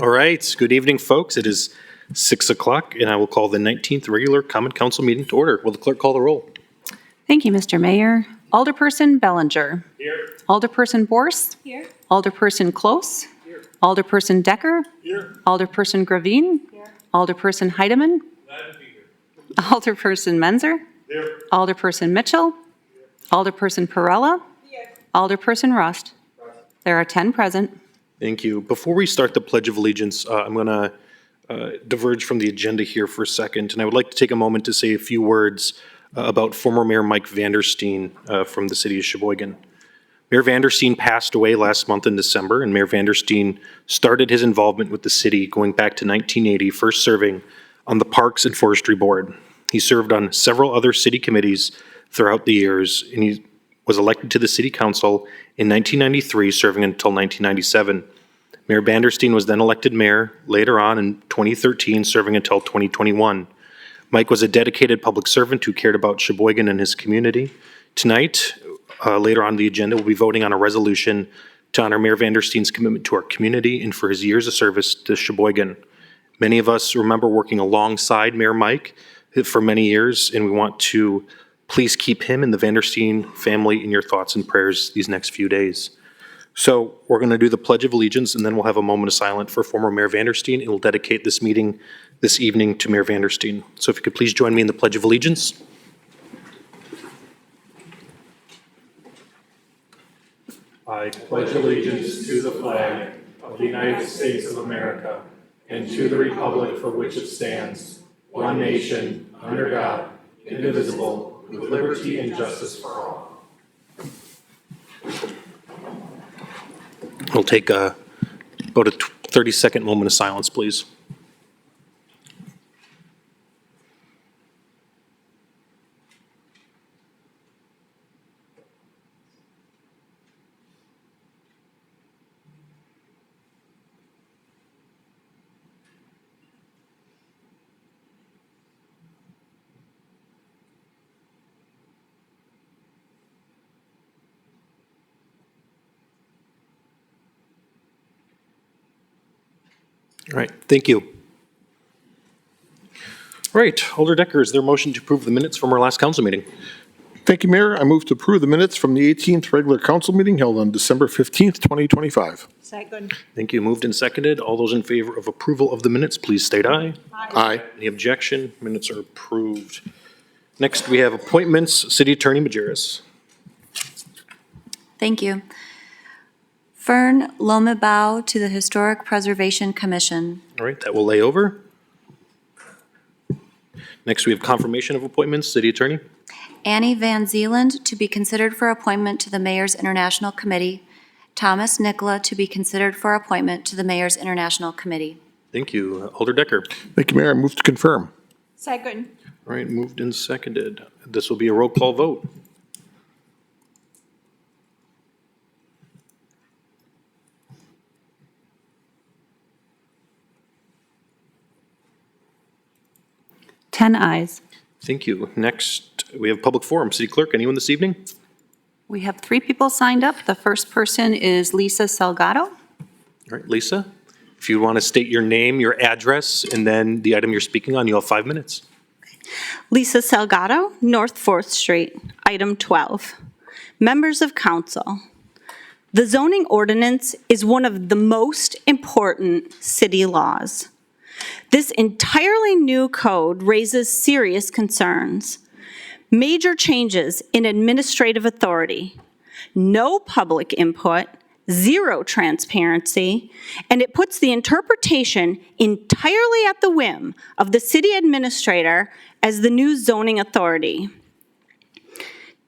All right, good evening, folks. It is 6 o'clock, and I will call the 19th regular Common Council meeting to order. Will the clerk call the roll? Thank you, Mr. Mayor. Alderperson Bellinger. Here. Alderperson Borst. Here. Alderperson Close. Here. Alderperson Decker. Here. Alderperson Gravine. Here. Alderperson Heidemann. Glad to be here. Alderperson Menzer. Here. Alderperson Mitchell. Alderperson Perella. Here. Alderperson Rust. There are 10 present. Thank you. Before we start the Pledge of Allegiance, I'm going to diverge from the agenda here for a second, and I would like to take a moment to say a few words about former Mayor Mike Vanderstein from the city of Sheboygan. Mayor Vanderstein passed away last month in December, and Mayor Vanderstein started his involvement with the city going back to 1980, first serving on the Parks and Forestry Board. He served on several other city committees throughout the years, and he was elected to the city council in 1993, serving until 1997. Mayor Vanderstein was then elected mayor later on in 2013, serving until 2021. Mike was a dedicated public servant who cared about Sheboygan and his community. Tonight, later on the agenda, we'll be voting on a resolution to honor Mayor Vanderstein's commitment to our community and for his years of service to Sheboygan. Many of us remember working alongside Mayor Mike for many years, and we want to please keep him and the Vanderstein family in your thoughts and prayers these next few days. So we're going to do the Pledge of Allegiance, and then we'll have a moment of silence for former Mayor Vanderstein, and we'll dedicate this meeting this evening to Mayor Vanderstein. So if you could please join me in the Pledge of Allegiance. I pledge allegiance to the flag of the United States of America and to the republic for which it stands, one nation, under God, indivisible, with liberty and justice for all. We'll take about a 30-second moment of silence, please. All right, thank you. All right, Alder Decker, is there a motion to approve the minutes from our last council meeting? Thank you, Mayor. I move to approve the minutes from the 18th regular council meeting held on December 15th, 2025. Second. Thank you. Moved and seconded. All those in favor of approval of the minutes, please state aye. Aye. Any objection? Minutes are approved. Next, we have appointments. City Attorney Majerus. Thank you. Fern Lomabau to the Historic Preservation Commission. All right, that will lay over. Next, we have confirmation of appointments. City Attorney. Annie Van Zeeland to be considered for appointment to the Mayor's International Committee. Thomas Nicola to be considered for appointment to the Mayor's International Committee. Thank you. Alder Decker. Thank you, Mayor. I move to confirm. Second. All right, moved and seconded. This will be a roll call vote. Ten ayes. Thank you. Next, we have public forum. City Clerk, anyone this evening? We have 3 people signed up. The first person is Lisa Salgado. All right, Lisa, if you want to state your name, your address, and then the item you're speaking on, you'll have 5 minutes. Lisa Salgado, North 4th Street, item 12. Members of council, the zoning ordinance is one of the most important city laws. This entirely new code raises serious concerns. Major changes in administrative authority, no public input, zero transparency, and it puts the interpretation entirely at the whim of the city administrator as the new zoning authority.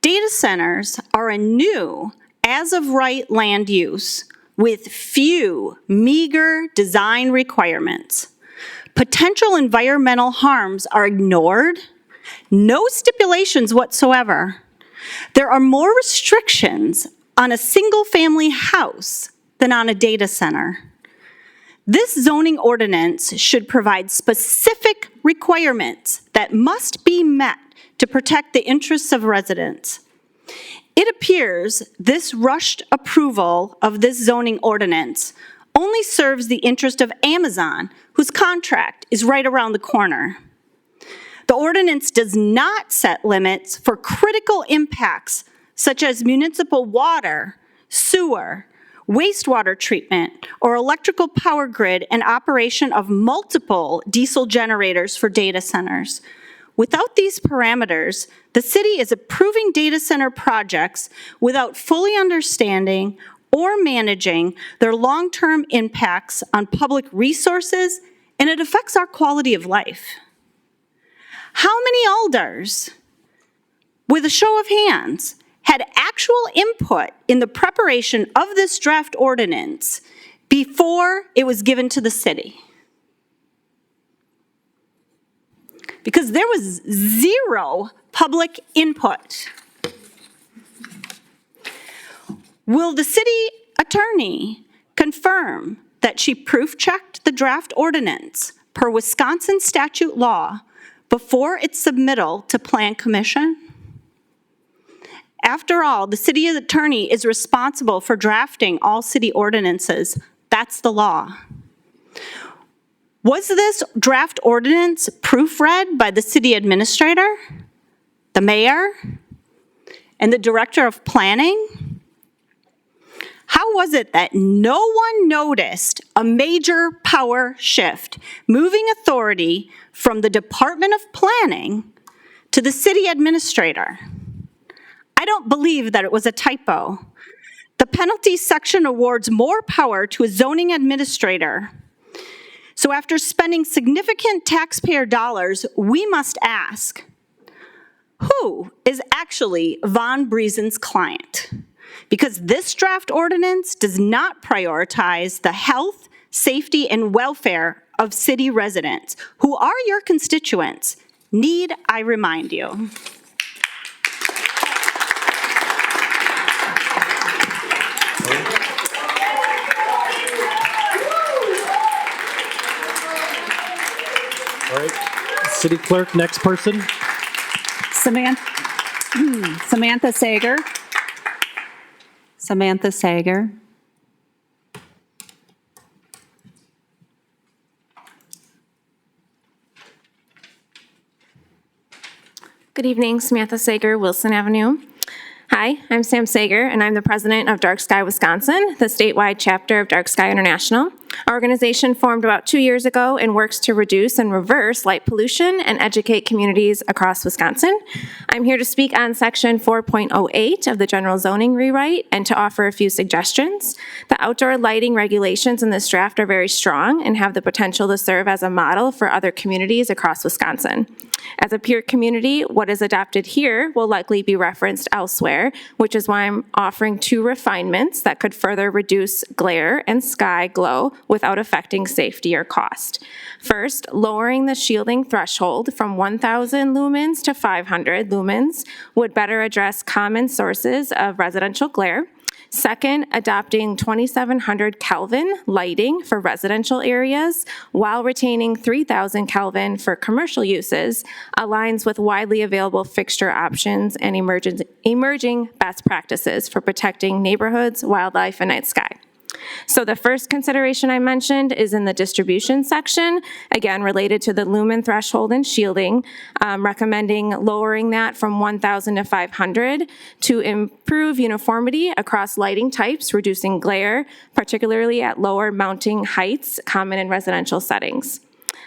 Data centers are a new as-of-right land use with few, meager design requirements. Potential environmental harms are ignored, no stipulations whatsoever. There are more restrictions on a single-family house than on a data center. This zoning ordinance should provide specific requirements that must be met to protect the interests of residents. It appears this rushed approval of this zoning ordinance only serves the interest of Amazon, whose contract is right around the corner. The ordinance does not set limits for critical impacts such as municipal water, sewer, wastewater treatment, or electrical power grid and operation of multiple diesel generators for data centers. Without these parameters, the city is approving data center projects without fully understanding or managing their long-term impacts on public resources, and it affects our quality of life. How many alders, with a show of hands, had actual input in the preparation of this draft ordinance before it was given to the city? Because there was zero public input. Will the city attorney confirm that she proof-checked the draft ordinance per Wisconsin statute law before its submittal to Plan Commission? After all, the city attorney is responsible for drafting all city ordinances. That's the law. Was this draft ordinance proofread by the city administrator, the mayor, and the director of planning? How was it that no one noticed a major power shift, moving authority from the Department of Planning to the city administrator? I don't believe that it was a typo. The penalty section awards more power to a zoning administrator. So after spending significant taxpayer dollars, we must ask, who is actually Von Briesen's client? Because this draft ordinance does not prioritize the health, safety, and welfare of city residents, who are your constituents. Need I remind you? All right, City Clerk, next person. Samantha Sager. Samantha Sager. Good evening, Samantha Sager, Wilson Avenue. Hi, I'm Sam Sager, and I'm the president of Dark Sky Wisconsin, the statewide chapter of Dark Sky International. Our organization formed about 2 years ago and works to reduce and reverse light pollution and educate communities across Wisconsin. I'm here to speak on section 4.08 of the general zoning rewrite and to offer a few suggestions. The outdoor lighting regulations in this draft are very strong and have the potential to serve as a model for other communities across Wisconsin. As a peer community, what is adopted here will likely be referenced elsewhere, which is why I'm offering 2 refinements that could further reduce glare and sky glow without affecting safety or cost. First, lowering the shielding threshold from 1,000 lumens to 500 lumens would better address common sources of residential glare. Second, adopting 2,700 Kelvin lighting for residential areas while retaining 3,000 Kelvin for commercial uses aligns with widely available fixture options and emerging best practices for protecting neighborhoods, wildlife, and night sky. So the first consideration I mentioned is in the distribution section, again related to the lumen threshold and shielding, recommending lowering that from 1,000 to 500 to improve uniformity across lighting types, reducing glare, particularly at lower mounting heights common in residential settings.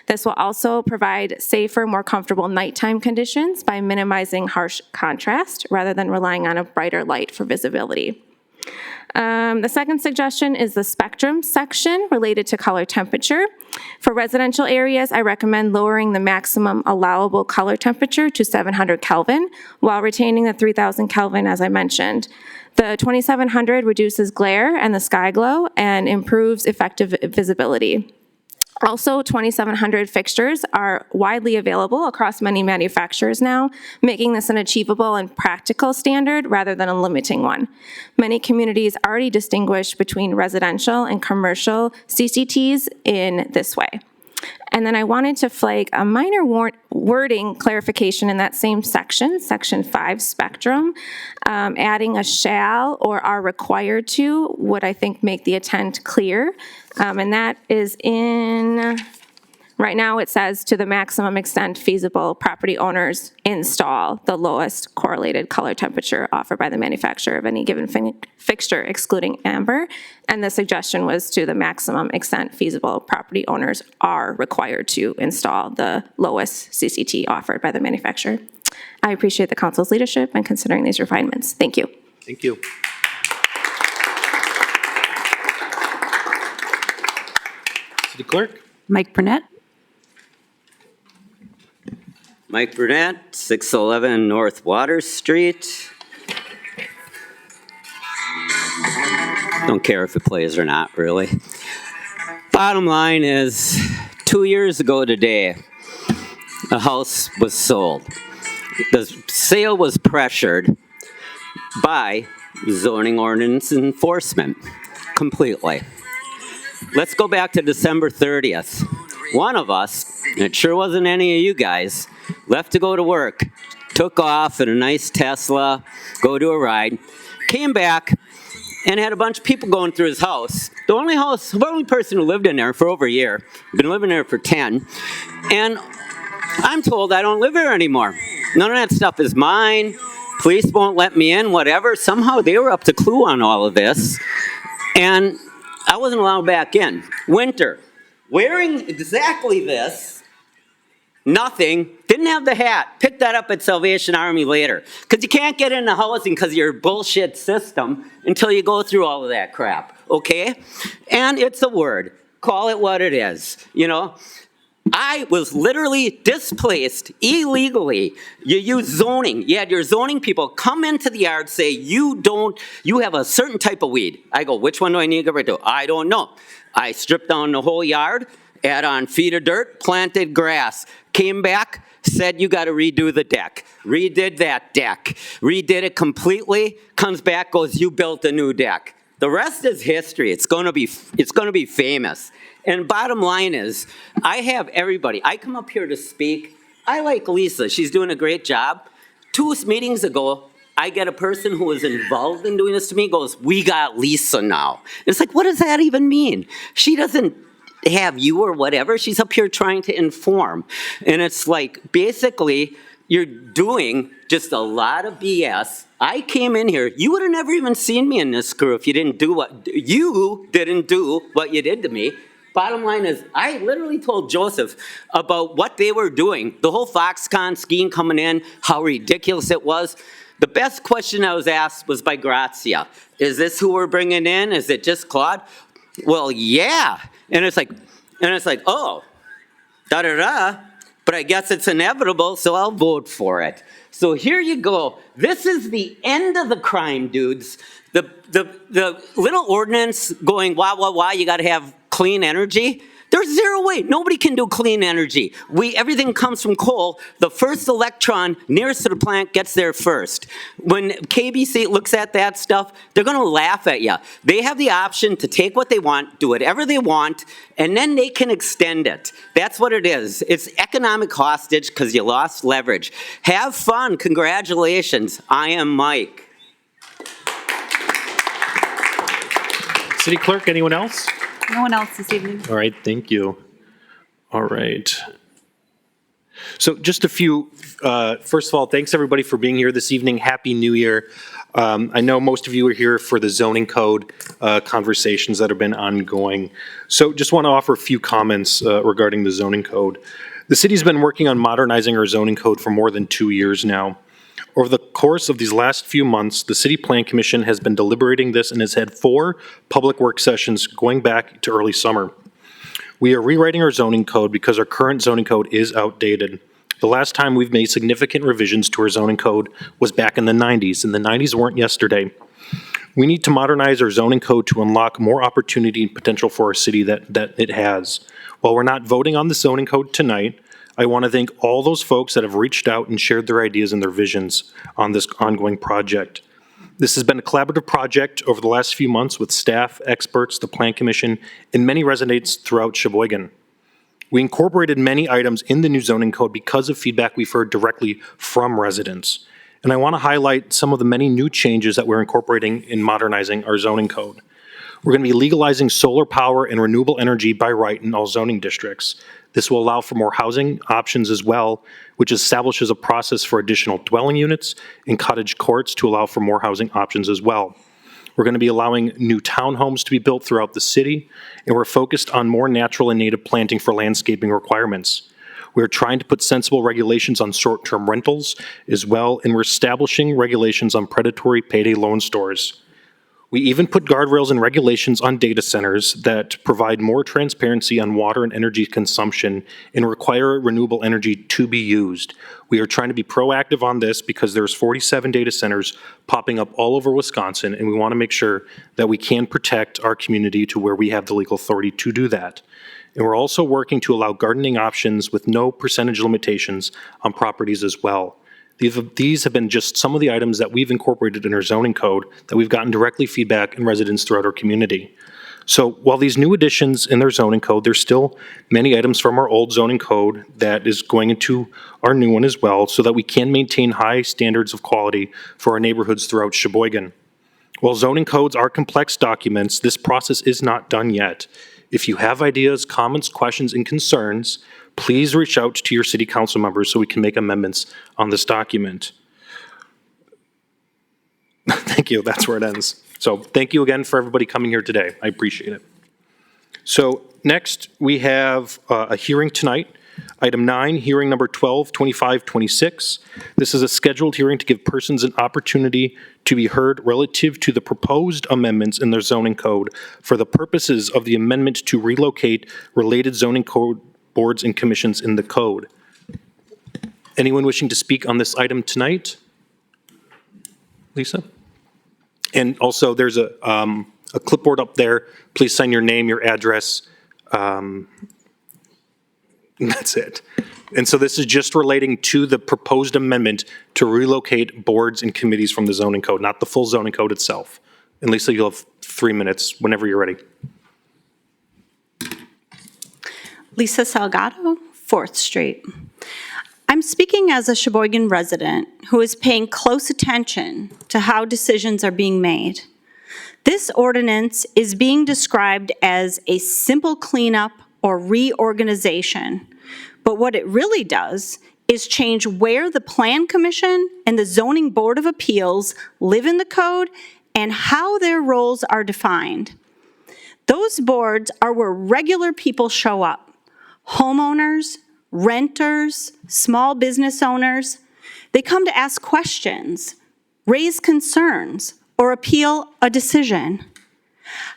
This will also provide safer, more comfortable nighttime conditions by minimizing harsh contrast rather than relying on a brighter light for visibility. The second suggestion is the spectrum section related to color temperature. For residential areas, I recommend lowering the maximum allowable color temperature to 700 Kelvin while retaining the 3,000 Kelvin as I mentioned. The 2,700 reduces glare and the sky glow and improves effective visibility. Also, 2,700 fixtures are widely available across many manufacturers now, making this an achievable and practical standard rather than a limiting one. Many communities already distinguish between residential and commercial CCTs in this way. And then I wanted to flag a minor wording clarification in that same section, section 5 spectrum. Adding a shall or are required to would, I think, make the intent clear. And that is in, right now it says to the maximum extent feasible, property owners install the lowest correlated color temperature offered by the manufacturer of any given fixture excluding amber. And the suggestion was to the maximum extent feasible, property owners are required to install the lowest CCT offered by the manufacturer. I appreciate the council's leadership in considering these refinements. Thank you. Thank you. City Clerk? Mike Burnett? Mike Burnett, 611 North Water Street. Don't care if it plays or not, really. Bottom line is, 2 years ago today, a house was sold. The sale was pressured by zoning ordinance enforcement completely. Let's go back to December 30th. One of us, and it sure wasn't any of you guys, left to go to work, took off in a nice Tesla, go to a ride, came back, and had a bunch of people going through his house. The only person who lived in there for over a year, been living there for 10, and I'm told I don't live here anymore. None of that stuff is mine. Police won't let me in, whatever. Somehow they were up to clue on all of this, and I wasn't allowed back in. Winter, wearing exactly this, nothing, didn't have the hat, picked that up at Salvation Army later. Because you can't get into housing because of your bullshit system until you go through all of that crap, okay? And it's a word, call it what it is, you know? I was literally displaced illegally. You use zoning. You had your zoning people come into the yard, say, you have a certain type of weed. I go, which one do I need to get rid of? I don't know. I stripped down the whole yard, add on feet of dirt, planted grass, came back, said you got to redo the deck. Redid that deck. Redid it completely, comes back, goes, you built a new deck. The rest is history. It's going to be famous. And bottom line is, I have everybody. I come up here to speak. I like Lisa. She's doing a great job. 2 meetings ago, I get a person who was involved in doing this to me, goes, we got Lisa now. It's like, what does that even mean? She doesn't have you or whatever. She's up here trying to inform. And it's like, basically, you're doing just a lot of BS. I came in here, you would have never even seen me in this crew if you didn't do what you did to me. Bottom line is, I literally told Joseph about what they were doing, the whole Foxconn scheme coming in, how ridiculous it was. The best question I was asked was by Grazia. Is this who we're bringing in? Is it just Claude? Well, yeah. And it's like, oh, da-da-da. But I guess it's inevitable, so I'll vote for it. So here you go. This is the end of the crime, dudes. The little ordinance going, wah, you got to have clean energy. There's zero way. Nobody can do clean energy. Everything comes from coal. The first electron nearest to the plant gets there first. When KBC looks at that stuff, they're going to laugh at you. They have the option to take what they want, do whatever they want, and then they can extend it. That's what it is. It's economic hostage because you lost leverage. Have fun. Congratulations. I am Mike. City Clerk, anyone else? No one else this evening. All right, thank you. All right. So just a few, first of all, thanks everybody for being here this evening. Happy New Year. I know most of you are here for the zoning code conversations that have been ongoing. So just want to offer a few comments regarding the zoning code. The city's been working on modernizing our zoning code for more than 2 years now. Over the course of these last few months, the City Plan Commission has been deliberating this and has had 4 public work sessions going back to early summer. We are rewriting our zoning code because our current zoning code is outdated. The last time we've made significant revisions to our zoning code was back in the 90s, and the 90s weren't yesterday. We need to modernize our zoning code to unlock more opportunity and potential for our city that it has. While we're not voting on the zoning code tonight, I want to thank all those folks that have reached out and shared their ideas and their visions on this ongoing project. This has been a collaborative project over the last few months with staff, experts, the Plan Commission, and many residents throughout Sheboygan. We incorporated many items in the new zoning code because of feedback we've heard directly from residents. And I want to highlight some of the many new changes that we're incorporating in modernizing our zoning code. We're going to be legalizing solar power and renewable energy by right in all zoning districts. This will allow for more housing options as well, which establishes a process for additional dwelling units and cottage courts to allow for more housing options as well. We're going to be allowing new townhomes to be built throughout the city, and we're focused on more natural and native planting for landscaping requirements. We're trying to put sensible regulations on short-term rentals as well, and we're establishing regulations on predatory payday loan stores. We even put guardrails and regulations on data centers that provide more transparency on water and energy consumption and require renewable energy to be used. We are trying to be proactive on this because there's 47 data centers popping up all over Wisconsin, and we want to make sure that we can protect our community to where we have the legal authority to do that. And we're also working to allow gardening options with no percentage limitations on properties as well. These have been just some of the items that we've incorporated in our zoning code that we've gotten directly feedback and residents throughout our community. So while these new additions in their zoning code, there's still many items from our old zoning code that is going into our new one as well, so that we can maintain high standards of quality for our neighborhoods throughout Sheboygan. While zoning codes are complex documents, this process is not done yet. If you have ideas, comments, questions, and concerns, please reach out to your city council members so we can make amendments on this document. Thank you, that's where it ends. So thank you again for everybody coming here today. I appreciate it. So next, we have a hearing tonight. Item 9, hearing number 12-2526. This is a scheduled hearing to give persons an opportunity to be heard relative to the proposed amendments in their zoning code for the purposes of the amendment to relocate related zoning code boards and commissions in the code. Anyone wishing to speak on this item tonight? Lisa? And also, there's a clipboard up there. Please sign your name, your address. That's it. And so this is just relating to the proposed amendment to relocate boards and committees from the zoning code, not the full zoning code itself. And Lisa, you'll have 3 minutes whenever you're ready. Lisa Salgado, 4th Street. I'm speaking as a Sheboygan resident who is paying close attention to how decisions are being made. This ordinance is being described as a simple cleanup or reorganization, but what it really does is change where the Plan Commission and the Zoning Board of Appeals live in the code and how their roles are defined. Those boards are where regular people show up. Homeowners, renters, small business owners, they come to ask questions, raise concerns, or appeal a decision.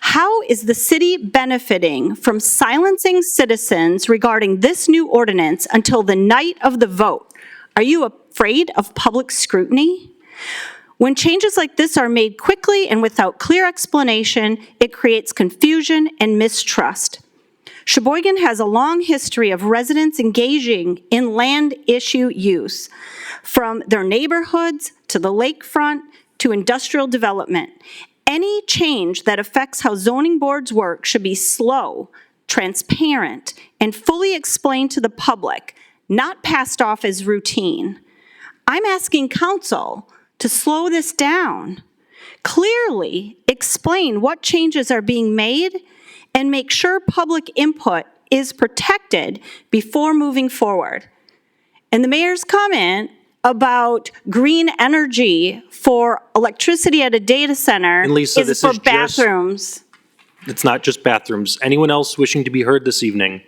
How is the city benefiting from silencing citizens regarding this new ordinance until the night of the vote? Are you afraid of public scrutiny? When changes like this are made quickly and without clear explanation, it creates confusion and mistrust. Sheboygan has a long history of residents engaging in land issue use, from their neighborhoods to the lakefront to industrial development. Any change that affects how zoning boards work should be slow, transparent, and fully explained to the public, not passed off as routine. I'm asking council to slow this down. Clearly explain what changes are being made and make sure public input is protected before moving forward. And the mayor's comment about green energy for electricity at a data center And Lisa, is this for is just- bathrooms. It's not just bathrooms. Anyone else wishing to be heard this evening?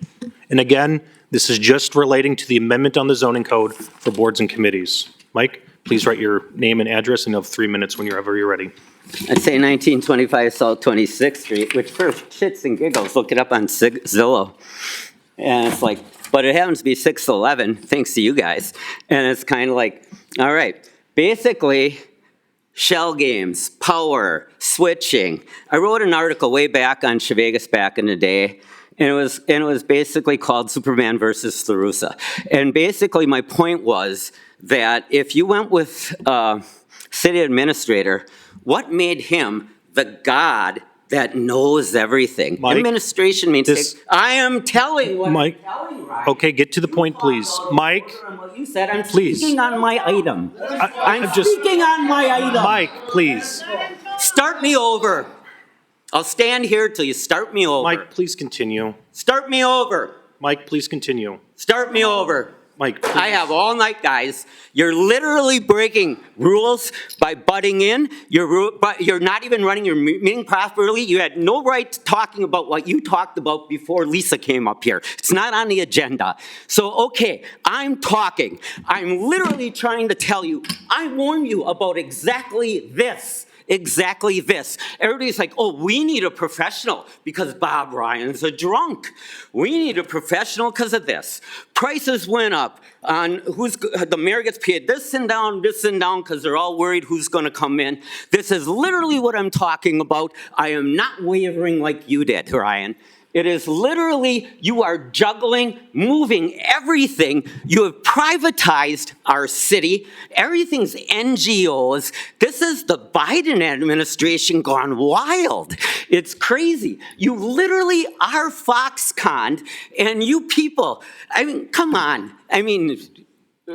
And again, this is just relating to the amendment on the zoning code for boards and committees. Mike, please write your name and address, and you'll have 3 minutes whenever you're ready. I'd say 1925 South 26th Street, which for shits and giggles, look it up on Zillow. And it's like, but it happens to be 611, thanks to you guys. And it's kind of like, all right, basically, shell games, power, switching. I wrote an article way back on Chevegas back in the day, and it was basically called Superman versus Tharusa. And basically my point was that if you went with city administrator, what made him the god that knows everything. Mike, Administration means, this- I am telling what I'm Mike, telling, Ryan. okay, get to the point, please. Mike, On what you said, I'm please. speaking on my item. I'm just- speaking on my item. Mike, please. Start me over. I'll stand here till you start me over. Mike, please continue. Start me over. Mike, please continue. Start me over. Mike, please. I have all night, guys. You're literally breaking rules by butting in. You're not even running your meeting properly. You had no right to talking about what you talked about before Lisa came up here. It's not on the agenda. So, okay, I'm talking. I'm literally trying to tell you, I warned you about exactly this. Exactly this. Everybody's like, oh, we need a professional because Bob Ryan's a drunk. We need a professional because of this. Prices went up on the mayor gets paid this and down, because they're all worried who's going to come in. This is literally what I'm talking about. I am not wavering like you did, Ryan. It is literally, you are juggling, moving everything. You have privatized our city. Everything's NGOs. This is the Biden administration gone wild. It's crazy. You literally are Foxconn, and you people, I mean, come on. I mean,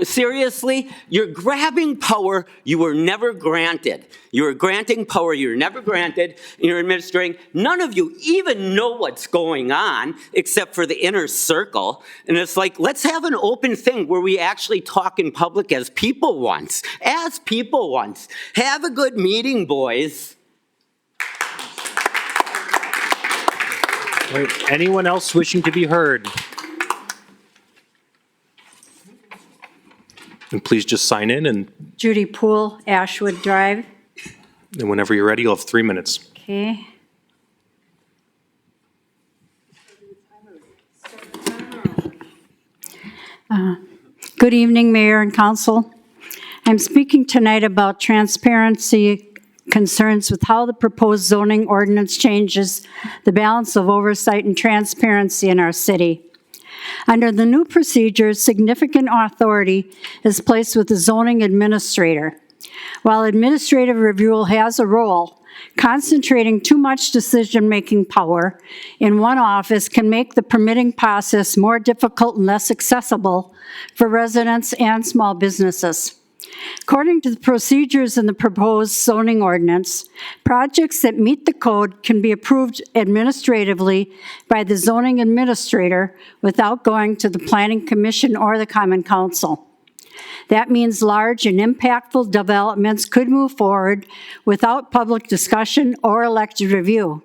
seriously, you're grabbing power you were never granted. You were granting power you were never granted, and you're administering. None of you even know what's going on except for the inner circle. And it's like, let's have an open thing where we actually talk in public as people once. As people once. Have a good meeting, boys. Right. Anyone else wishing to be heard? And please just sign in, and Judy Poole, Ashwood Drive. whenever you're ready, you'll have 3 minutes. Okay. Good evening, Mayor and Council. I'm speaking tonight about transparency concerns with how the proposed zoning ordinance changes the balance of oversight and transparency in our city. Under the new procedures, significant authority is placed with the zoning administrator. While administrative review has a role, concentrating too much decision-making power in one office can make the permitting process more difficult and less accessible for residents and small businesses. According to the procedures in the proposed zoning ordinance, projects that meet the code can be approved administratively by the zoning administrator without going to the Planning Commission or the Common Council. That means large and impactful developments could move forward without public discussion or elected review,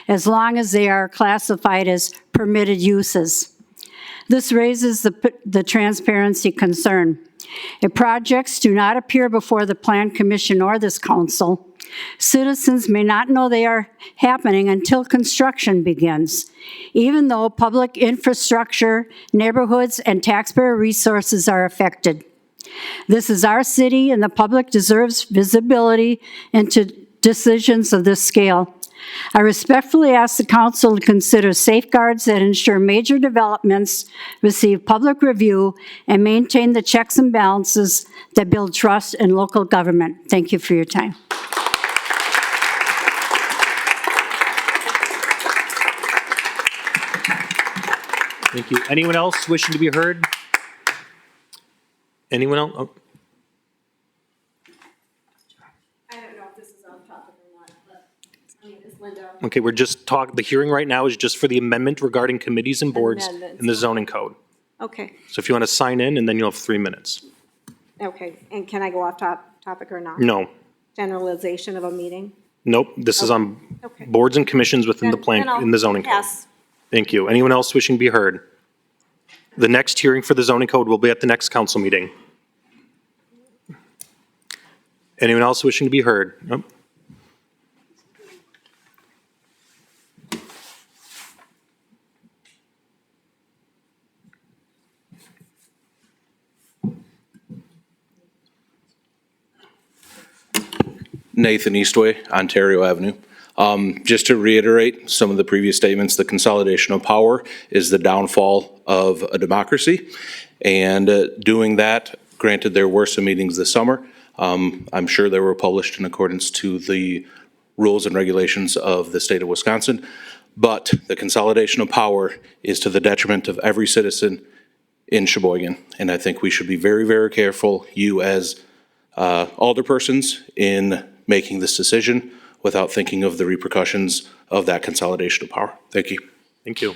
as long as they are classified as permitted uses. This raises the transparency concern. If projects do not appear before the Plan Commission or this council, citizens may not know they are happening until construction begins, even though public infrastructure, neighborhoods, and taxpayer resources are affected. This is our city, and the public deserves visibility into decisions of this scale. I respectfully ask the council to consider safeguards that ensure major developments receive public review and maintain the checks and balances that build trust in local government. Thank you for your time. Thank you. Anyone else wishing to be heard? Anyone else? Oh. I don't know if this is off topic or not, but I mean, it's Linda. Okay, we're just the hearing right now is just for the amendment regarding committees and boards Amendments. in the zoning code. Okay, So if you want to sign in, and then you'll have 3 minutes. Okay, and can I go off topic or not? No, Generalization of a meeting? nope, this is on Okay. boards and commissions within the Then plan, I'll in the zoning code. pass. Thank you. Anyone else wishing to be heard? The next hearing for the zoning code will be at the next council meeting. Anyone else wishing to be heard? Nope. Nathan Eastway, Ontario Avenue. Just to reiterate some of the previous statements, the consolidation of power is the downfall of a democracy. And doing that, granted there were some meetings this summer. I'm sure they were published in accordance to the rules and regulations of the state of Wisconsin. But the consolidation of power is to the detriment of every citizen in Sheboygan. And I think we should be very, very careful, you as alderpersons, in making this decision without thinking of the repercussions of that consolidation of power. Thank you. Thank you.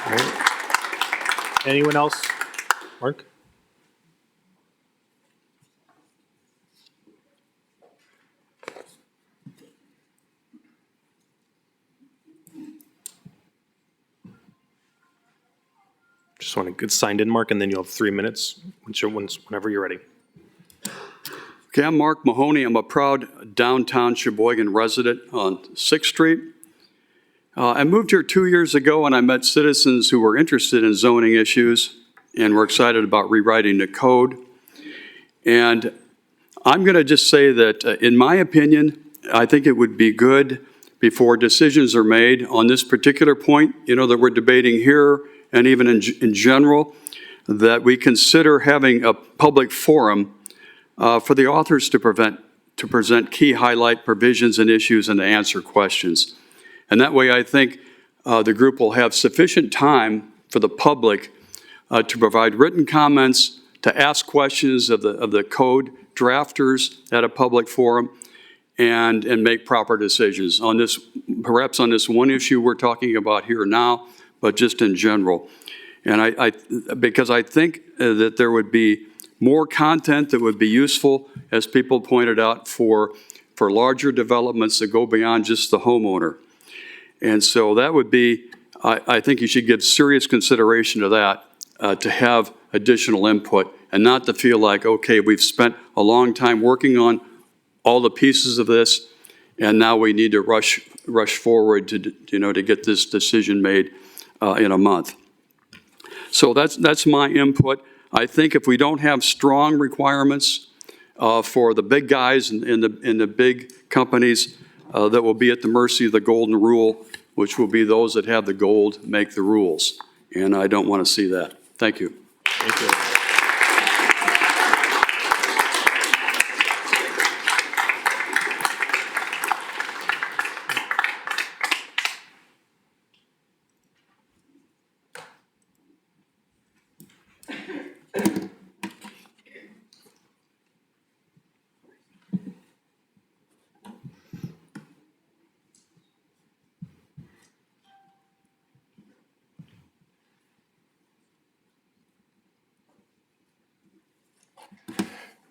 All right. Anyone else? Mark? Just want to get signed in, Mark, and then you'll have 3 minutes whenever you're ready. Okay, I'm Mark Mahoney. I'm a proud downtown Sheboygan resident on 6th Street. I moved here 2 years ago, and I met citizens who were interested in zoning issues and were excited about rewriting the code. And I'm going to just say that, in my opinion, I think it would be good before decisions are made on this particular point, that we're debating here and even in general, that we consider having a public forum for the authors to present key highlight provisions and issues and to answer questions. And that way, I think the group will have sufficient time for the public to provide written comments, to ask questions of the code drafters at a public forum, and make proper decisions on this, perhaps on this one issue we're talking about here now, but just in general. And because I think that there would be more content that would be useful, as people pointed out, for larger developments that go beyond just the homeowner. And so that would be, I think you should give serious consideration to that, to have additional input and not to feel like, okay, we've spent a long time working on all the pieces of this, and now we need to rush forward to get this decision made in a month. So that's my input. I think if we don't have strong requirements for the big guys and the big companies that will be at the mercy of the golden rule, which will be those that have the gold make the rules. And I don't want to see that. Thank you. Thank you.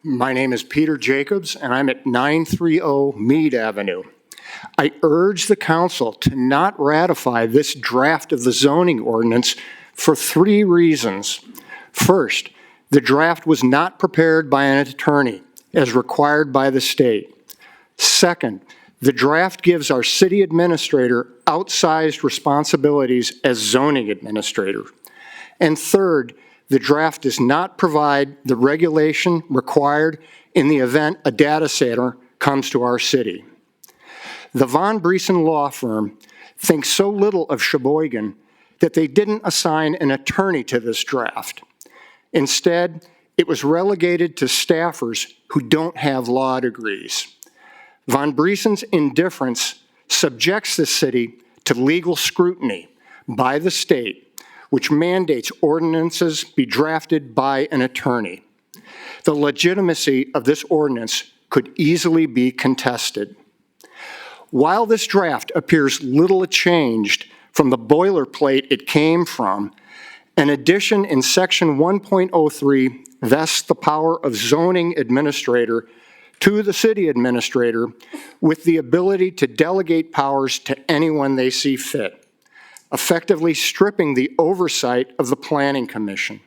My name is Peter Jacobs, and I'm at 930 Meade Avenue. I urge the council to not ratify this draft of the zoning ordinance for 3 reasons. First, the draft was not prepared by an attorney, as required by the state. Second, the draft gives our city administrator outsized responsibilities as zoning administrator. And third, the draft does not provide the regulation required in the event a data center comes to our city. The Von Briesen law firm thinks so little of Sheboygan that they didn't assign an attorney to this draft. Instead, it was relegated to staffers who don't have law degrees. Von Briesen's indifference subjects the city to legal scrutiny by the state, which mandates ordinances be drafted by an attorney. The legitimacy of this ordinance could easily be contested. While this draft appears little changed from the boilerplate it came from, an addition in Section 1.03 vests the power of zoning administrator to the city administrator with the ability to delegate powers to anyone they see fit, effectively stripping the oversight of the Planning Commission.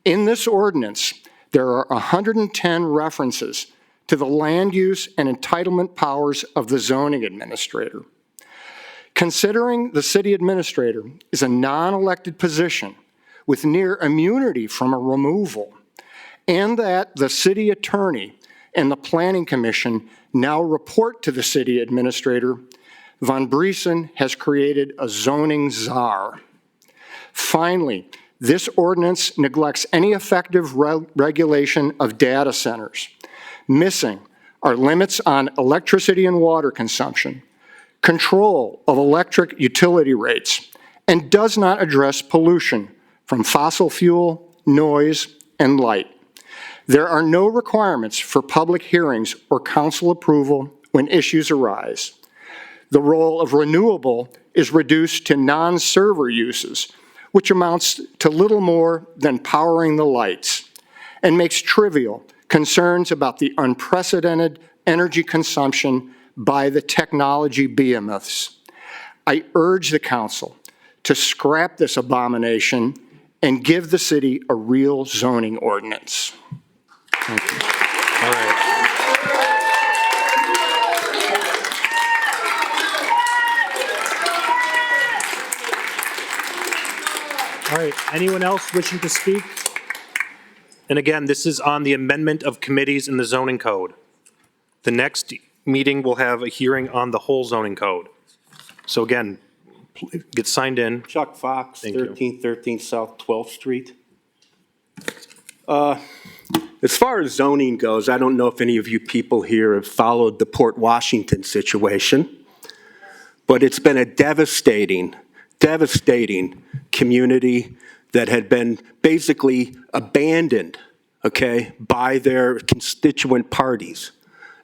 In this ordinance, there are 110 references to the land use and entitlement powers of the zoning administrator. Considering the city administrator is a non-elected position with near immunity from a removal, and that the city attorney and the Planning Commission now report to the city administrator, Von Briesen has created a zoning czar. Finally, this ordinance neglects any effective regulation of data centers. Missing are limits on electricity and water consumption, control of electric utility rates, and does not address pollution from fossil fuel, noise, and light. There are no requirements for public hearings or council approval when issues arise. The role of renewable is reduced to non-server uses, which amounts to little more than powering the lights, and makes trivial concerns about the unprecedented energy consumption by the technology behemoths. I urge the council to scrap this abomination and give the city a real zoning ordinance. Thank you. All right. All right, anyone else wishing to speak? And again, this is on the amendment of committees in the zoning code. The next meeting will have a hearing on the whole zoning code. So again, get signed in. Chuck Fox, Thank you. 1313 South 12th Street. As far as zoning goes, I don't know if any of you people here have followed the Port Washington situation, but it's been a devastating community that had been basically abandoned, okay, by their constituent parties.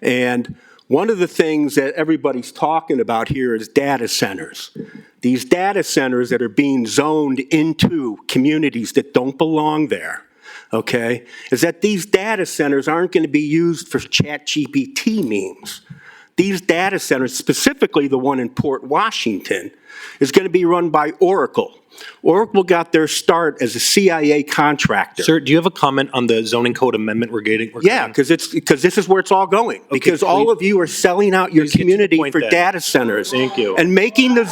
And one of the things that everybody's talking about here is data centers. These data centers that are being zoned into communities that don't belong there, okay, is that these data centers aren't going to be used for ChatGPT memes. These data centers, specifically the one in Port Washington, is going to be run by Oracle. Oracle got their start as a CIA contractor. Sir, do you have a comment on the zoning code amendment we're getting? Yeah, because this is where it's all going. Okay, Because all of you are selling out your Please get to the community point for then. data centers. Thank you. And making the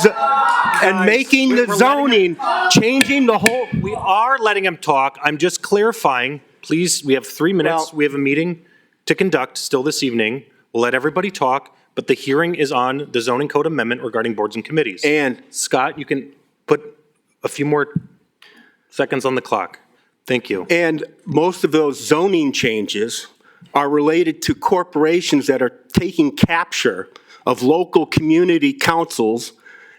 we're zoning, changing the whole. We are letting him talk. I'm just clarifying. Please, we have 3 minutes. Well- We have a meeting to conduct still this evening. We'll let everybody talk, but the hearing is on the zoning code amendment regarding boards and committees. And Scott, you can put a few more seconds on the clock. Thank you. And most of those zoning changes are related to corporations that are taking capture of local community councils,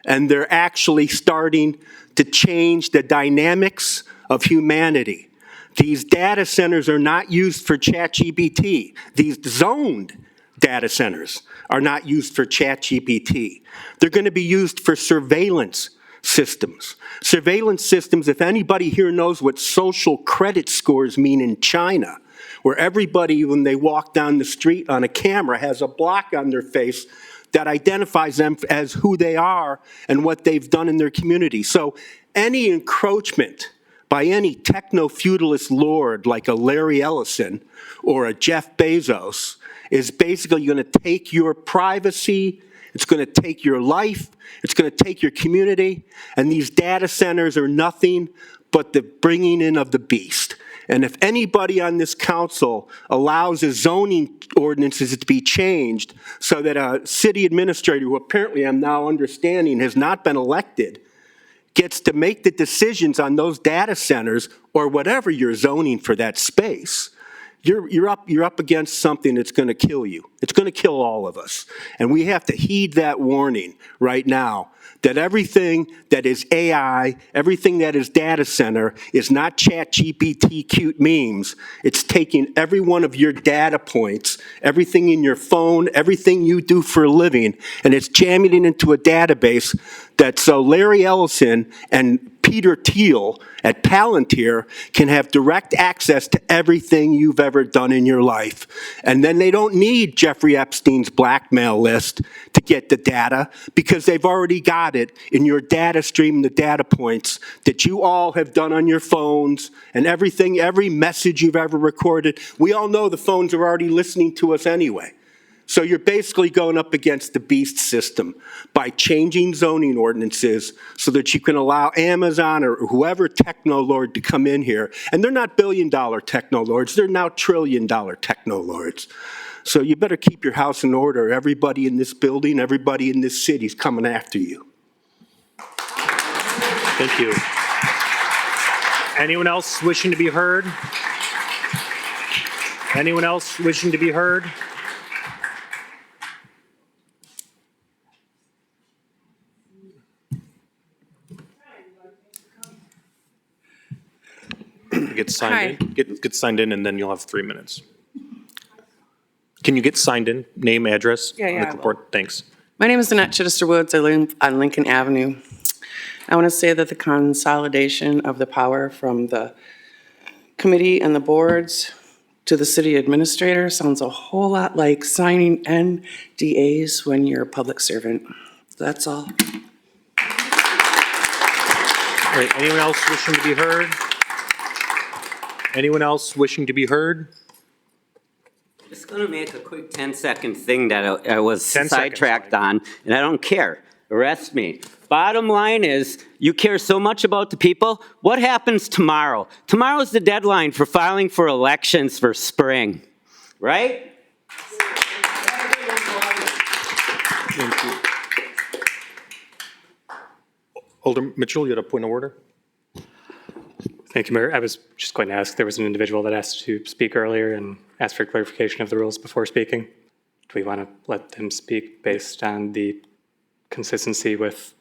and they're actually starting to change the dynamics of humanity. These data centers are not used for ChatGPT. These zoned data centers are not used for ChatGPT. They're going to be used for surveillance systems. Surveillance systems, if anybody here knows what social credit scores mean in China, where everybody, when they walk down the street on a camera, has a block on their face that identifies them as who they are and what they've done in their community. So any encroachment by any techno-feudalist lord like a Larry Ellison or a Jeff Bezos is basically going to take your privacy, it's going to take your life, it's going to take your community, and these data centers are nothing but the bringing in of the beast. And if anybody on this council allows the zoning ordinances to be changed so that a city administrator, who apparently I'm now understanding has not been elected, gets to make the decisions on those data centers or whatever you're zoning for that space, you're up against something that's going to kill you. It's going to kill all of us. And we have to heed that warning right now that everything that is AI, everything that is data center is not ChatGPT cute memes. It's taking every one of your data points, everything in your phone, everything you do for a living, and it's jamming it into a database that so Larry Ellison and Peter Thiel at Palantir can have direct access to everything you've ever done in your life. And then they don't need Jeffrey Epstein's blackmail list to get the data because they've already got it in your data stream, the data points that you all have done on your phones and everything, every message you've ever recorded. We all know the phones are already listening to us anyway. So you're basically going up against the beast system by changing zoning ordinances so that you can allow Amazon or whoever techno-lord to come in here. And they're not billion-dollar techno-lords, they're now trillion-dollar techno-lords. So you better keep your house in order. Everybody in this building, everybody in this city is coming after you. Thank you. Anyone else wishing to be heard? Anyone else wishing to be heard? Get signed in. Get signed in, and then you'll have 3 minutes. Can you get signed in? Name, address? Yeah, on the I will. clipboard? Thanks. My name is Annette Chittister Woods. I live on Lincoln Avenue. I want to say that the consolidation of the power from the committee and the boards to the city administrator sounds a whole lot like signing NDAs when you're a public servant. That's all. All right, anyone else wishing to be heard? Anyone else wishing to be heard? Just going to make a quick 10-second thing that I was 10 seconds, sidetracked on, and I don't care. Arrest me. Bottom line is, you care so much about the people. What happens tomorrow? Tomorrow's the deadline for filing for elections for spring, right? Thank you. Alder Mitchell, you had a point of order? Thank you, Mayor. I was just going to ask, there was an individual that asked to speak earlier and asked for clarification of the rules before speaking. Do we want to let them speak based on the consistency with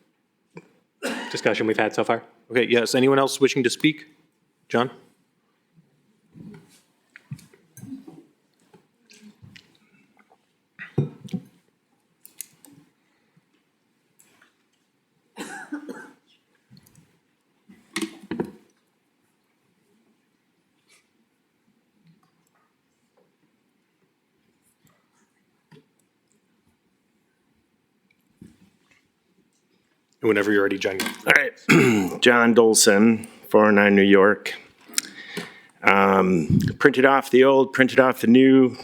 discussion we've had so far? Okay, yes. Anyone else wishing to speak? John? Whenever you're ready, John. All right, John Dolson, 409 New York. Printed off the old, printed off the new.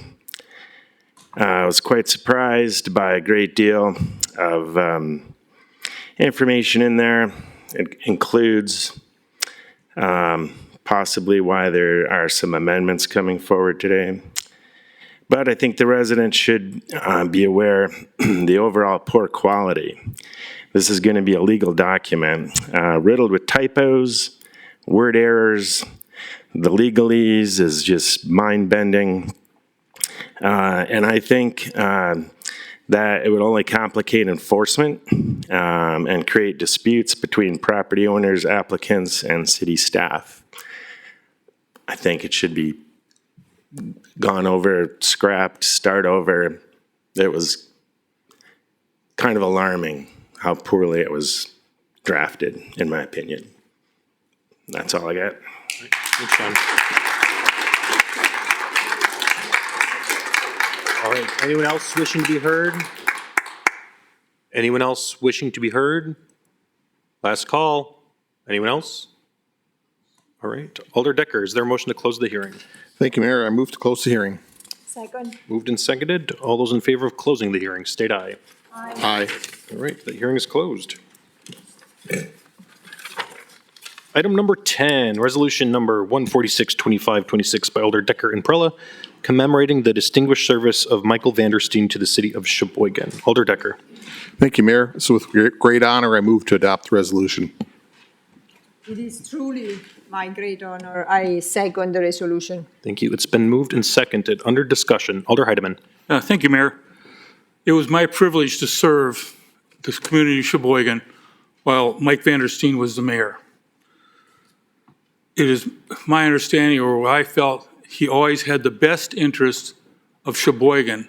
I was quite surprised by a great deal of information in there. It includes possibly why there are some amendments coming forward today. But I think the residents should be aware the overall poor quality. This is going to be a legal document riddled with typos, word errors. The legalese is just mind-bending. And I think that it would only complicate enforcement and create disputes between property owners, applicants, and city staff. I think it should be gone over, scrapped, start over. It was kind of alarming how poorly it was drafted, in my opinion. That's all I got. Thanks, John. All right, anyone else wishing to be heard? Anyone else wishing to be heard? Last call. Anyone else? All right, Alder Decker, is there a motion to close the hearing? Thank you, Mayor. I move to close the hearing. Second. Moved and seconded. All those in favor of closing the hearing, state aye. Aye. All right, the hearing is closed. Item number 10, resolution number 146-2526 by Alder Decker and Prella, commemorating the distinguished service of Michael Vanderstein to the city of Sheboygan. Alder Decker. Thank you, Mayor. So with great honor, I move to adopt the resolution. It is truly my great honor. I second the resolution. Thank you. It's been moved and seconded. Under discussion, Alder Heidemann. Thank you, Mayor. It was my privilege to serve this community of Sheboygan while Mike Vanderstein was the mayor. It is my understanding, or what I felt, he always had the best interest of Sheboygan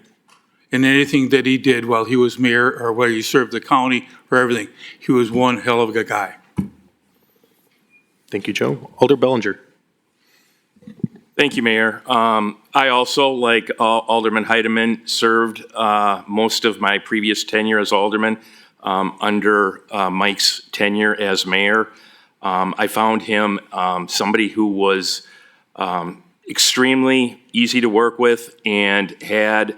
in anything that he did while he was mayor or while he served the county or everything. He was one hell of a guy. Thank you, Joe. Alder Bellinger. Thank you, Mayor. I also, like Alderman Heidemann, served most of my previous tenure as alderman under Mike's tenure as mayor. I found him somebody who was extremely easy to work with and had,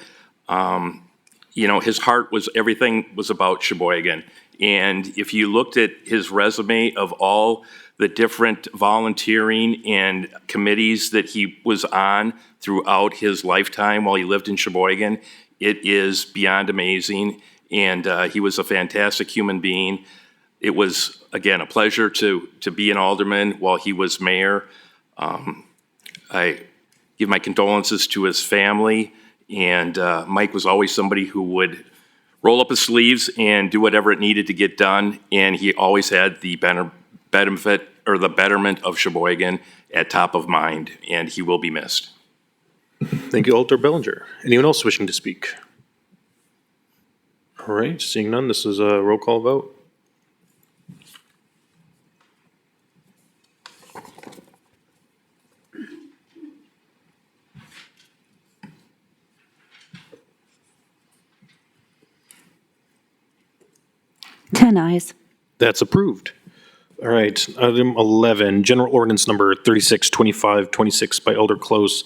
his heart was, everything was about Sheboygan. And if you looked at his resume of all the different volunteering and committees that he was on throughout his lifetime while he lived in Sheboygan, it is beyond amazing. And he was a fantastic human being. It was, again, a pleasure to be an alderman while he was mayor. give my condolences to his family. And Mike was always somebody who would roll up his sleeves and do whatever it needed to get done. And he always had the benefit or the betterment of Sheboygan at top of mind, and he will be missed. Thank you, Alder Bellinger. Anyone else wishing to speak? All right, seeing none, this is a roll call vote. Ten ayes. That's approved. All right, item 11, general ordinance number 362526 by Elder Close,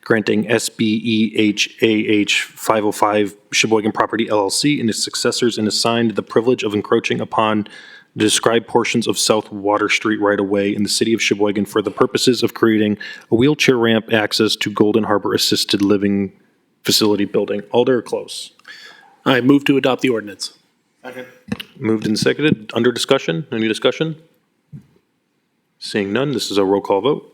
granting SBEHAH 505 Sheboygan Property LLC and its successors and assigned the privilege of encroaching upon the described portions of South Water Street right-of-way in the city of Sheboygan for the purposes of creating a wheelchair ramp access to Golden Harbor Assisted Living Facility building. Alder Close. I move to adopt the ordinance. Moved and seconded. Under discussion? Any discussion? Seeing none, this is a roll call vote.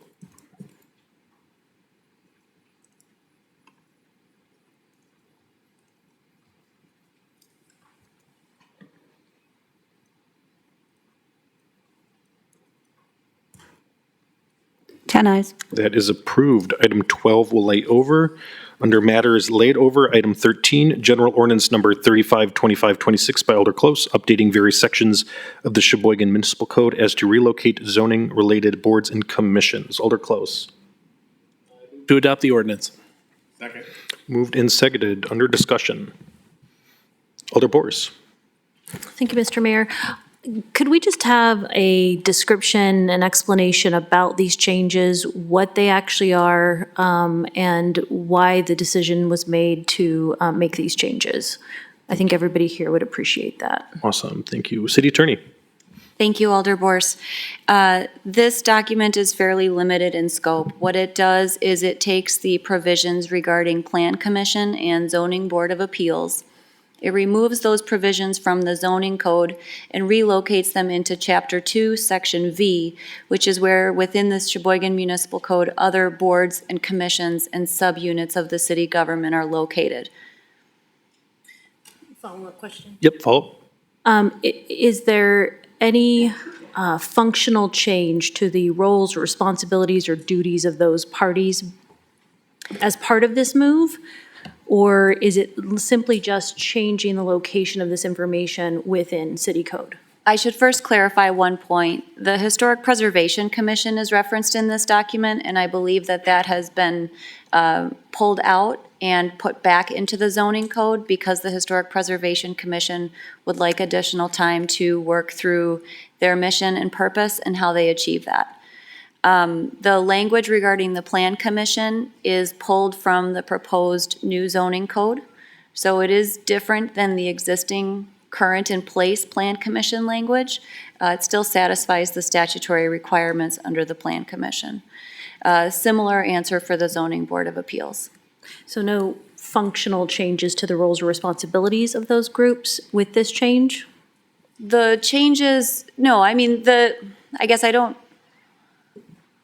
Ten ayes. That is approved. Item 12 will lay over. Under matters laid over, item 13, general ordinance number 352526 by Alder Close, updating various sections of the Sheboygan Municipal Code as to relocate zoning-related boards and commissions. Alder Close. To adopt the ordinance. Moved and seconded. Under discussion. Alder Boris. Thank you, Mr. Mayor. Could we just have a description and explanation about these changes, what they actually are, and why the decision was made to make these changes? I think everybody here would appreciate that. Awesome. Thank you. City Attorney. Thank you, Alder Bors. This document is fairly limited in scope. What it does is it takes the provisions regarding Plan Commission and Zoning Board of Appeals. It removes those provisions from the zoning code and relocates them into Chapter 2, Section V, which is where within the Sheboygan Municipal Code, other boards and commissions and subunits of the city government are located. Follow-up question? Yep, follow up. Is there any functional change to the roles, or responsibilities, or duties of those parties as part of this move? Or is it simply just changing the location of this information within city code? I should first clarify one point. The Historic Preservation Commission is referenced in this document, and I believe that that has been pulled out and put back into the zoning code because the Historic Preservation Commission would like additional time to work through their mission and purpose and how they achieve that. The language regarding the Plan Commission is pulled from the proposed new zoning code. So it is different than the existing current in place Plan Commission language. It still satisfies the statutory requirements under the Plan Commission. Similar answer for the Zoning Board of Appeals. So no functional changes to the roles or responsibilities of those groups with this change? The changes, no, I mean, I guess I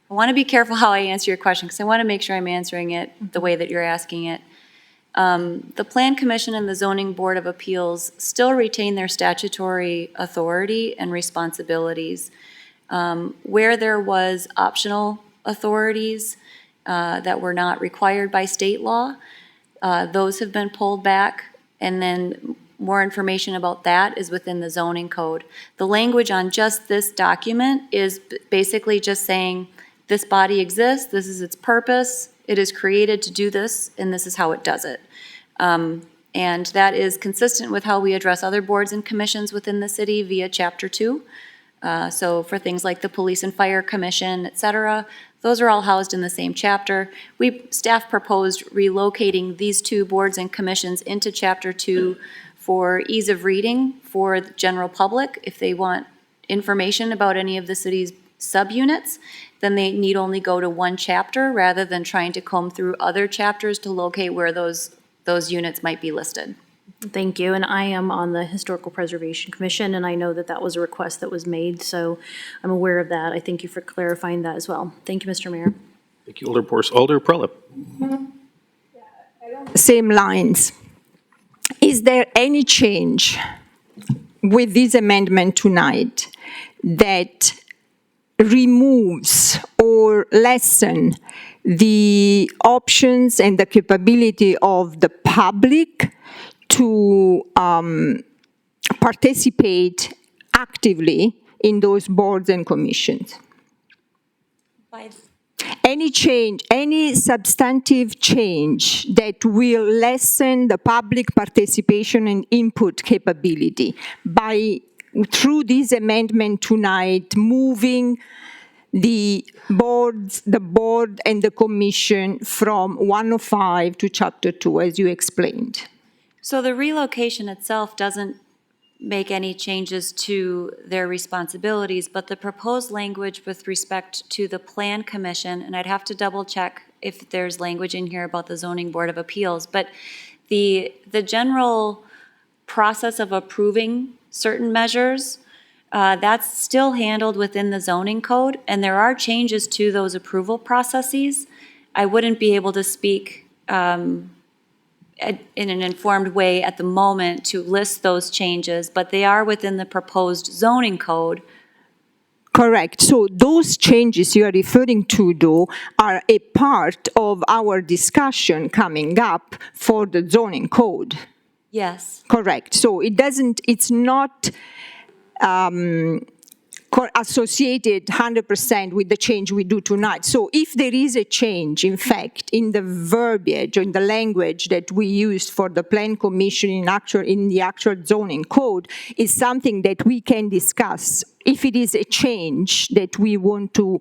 want to be careful how I answer your question because I want to make sure I'm answering it the way that you're asking it. The Plan Commission and the Zoning Board of Appeals still retain their statutory authority and responsibilities. Where there was optional authorities that were not required by state law, those have been pulled back, and then more information about that is within the zoning code. The language on just this document is basically just saying, this body exists, this is its purpose, it is created to do this, and this is how it does it. And that is consistent with how we address other boards and commissions within the city via Chapter 2. So for things like the Police and Fire Commission, et cetera, those are all housed in the same chapter. Staff proposed relocating these two boards and commissions into Chapter 2 for ease of reading for the general public. If they want information about any of the city's subunits, then they need only go to one chapter rather than trying to comb through other chapters to locate where those units might be listed. Thank you, and I am on the Historical Preservation Commission, and I know that that was a request that was made, so I'm aware of that. I thank you for clarifying that as well. Thank you, Mr. Mayor. Thank you, Alder Prelip. Same lines. Is there any change with this amendment tonight that removes or lessen the options and the capability of the public to participate actively in those boards and commissions? Any change, any substantive change that will lessen the public participation and input capability by, through this amendment tonight, moving the board and the commission from 105 to Chapter 2, as you explained. So the relocation itself doesn't make any changes to their responsibilities, but the proposed language with respect to the Plan Commission, and I'd have to double check if there's language in here about the Zoning Board of Appeals, but the general process of approving certain measures, that's still handled within the zoning code, and there are changes to those approval processes. I wouldn't be able to speak in an informed way at the moment to list those changes, but they are within the proposed zoning code. Correct. So those changes you are referring to, though, are a part of our discussion coming up for the zoning code. Yes. Correct. So it's not associated 100% with the change we do tonight. So if there is a change, in fact, in the verbiage or in the language that we used for the Plan Commission in the actual zoning code, is something that we can discuss. If it is a change that we want to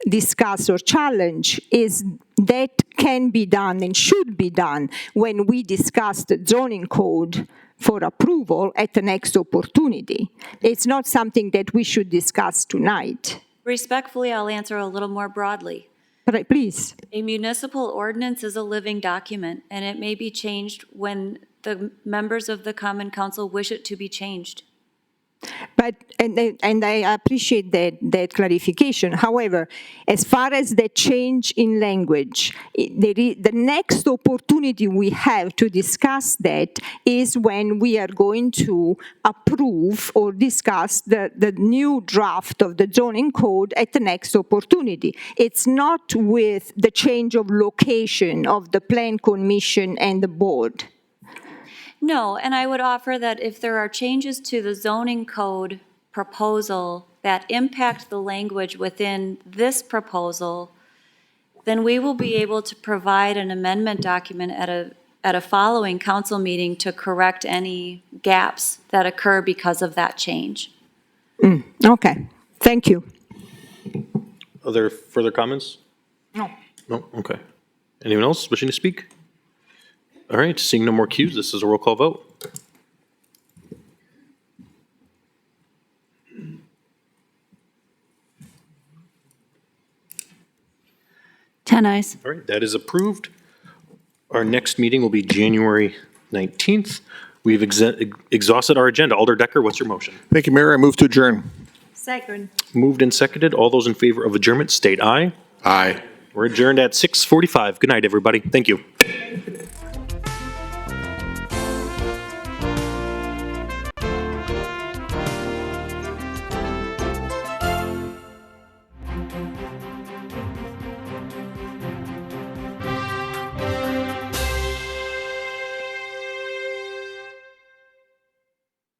discuss or challenge, is that can be done and should be done when we discuss the zoning code for approval at the next opportunity. It's not something that we should discuss tonight. Respectfully, I'll answer a little more broadly. Right, please. A municipal ordinance is a living document, and it may be changed when the members of the Common Council wish it to be changed. But, and I appreciate that clarification. However, as far as the change in language, the next opportunity we have to discuss that is when we are going to approve or discuss the new draft of the zoning code at the next opportunity. It's not with the change of location of the Plan Commission and the board. No, and I would offer that if there are changes to the zoning code proposal that impact the language within this proposal, then we will be able to provide an amendment document at a following council meeting to correct any gaps that occur because of that change. Okay, thank you. Are there further comments? No. No, okay. Anyone else wishing to speak? All right, seeing no more cues, this is a roll call vote. Ten ayes. All right, that is approved. Our next meeting will be January 19th. We've exhausted our agenda. Alder Decker, what's your motion? Thank you, Mayor. I move to adjourn. Second. Moved and seconded. All those in favor of adjournment, state aye. Aye. We're adjourned at 6:45. Good night, everybody. Thank you.